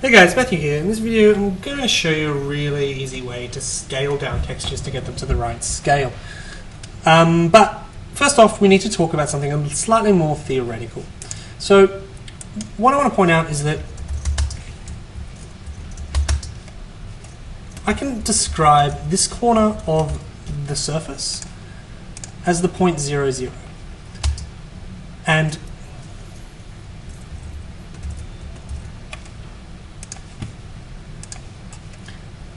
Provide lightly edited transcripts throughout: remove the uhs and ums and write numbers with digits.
Hey guys, Matthew here. In this video I'm going to show you a really easy way to scale down textures to get them to the right scale. But first off we need to talk about something slightly more theoretical. So what I want to point out is that I can describe this corner of the surface as the point 0, 0. And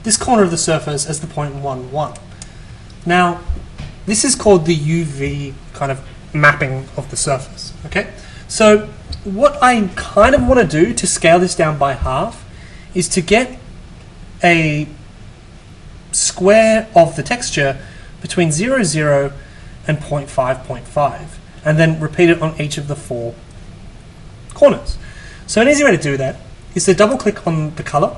this corner of the surface as the point 1, 1. Now, this is called the UV kind of mapping of the surface. Okay, so what I kind of want to do to scale this down by half is to get a square of the texture between 0, 0 and 0.5, 0.5, and then repeat it on each of the 4 corners. So an easy way to do that is to double click on the color.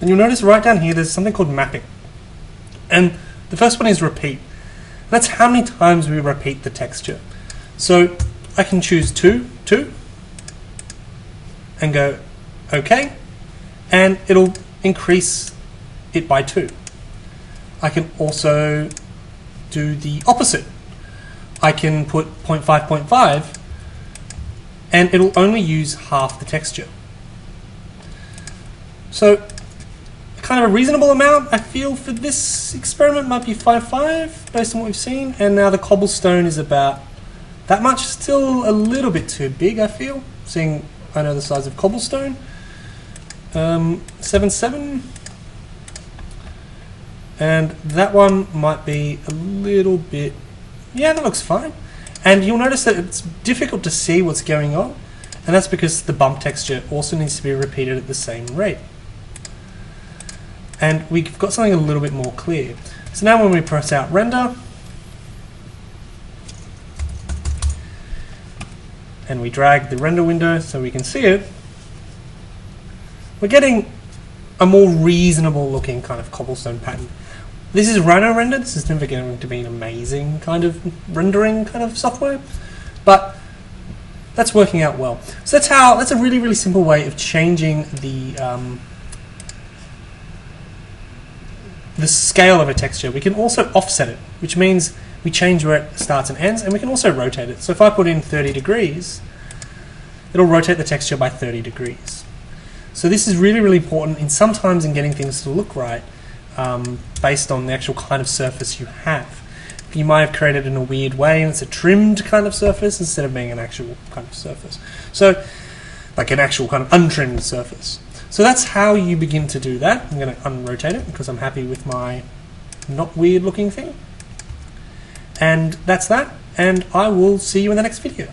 And you'll notice right down here there's something called mapping. And the first one is repeat. That's how many times we repeat the texture. So I can choose 2, and go OK, and it'll increase it by 2. I can also do the opposite. I can put 0.5, 0.5, and it'll only use half the texture. So kind of a reasonable amount, I feel, for this experiment might be 5.5 based on what we've seen, and now the cobblestone is about that much. Still a little bit too big, I feel, seeing I know the size of cobblestone. 7.7, and that one might be a little bit, yeah, that looks fine. And you'll notice that it's difficult to see what's going on, and that's because the bump texture also needs to be repeated at the same rate. And we've got something a little bit more clear. So now when we press out render, and we drag the render window so we can see it, we're getting a more reasonable looking kind of cobblestone pattern. This is Rhino Render. This is never going to be an amazing kind of rendering kind of software, but that's working out well. So that's a really, really simple way of changing the scale of a texture. We can also offset it, which means we change where it starts and ends, and we can also rotate it. So if I put in 30 degrees, it'll rotate the texture by 30 degrees. So this is really, really important sometimes in getting things to look right based on the actual kind of surface you have. You might have created it in a weird way and it's a trimmed kind of surface instead of being an actual kind of surface. So like an actual kind of untrimmed surface. So that's how you begin to do that. I'm going to unrotate it because I'm happy with my not weird looking thing. And that's that, and I will see you in the next video.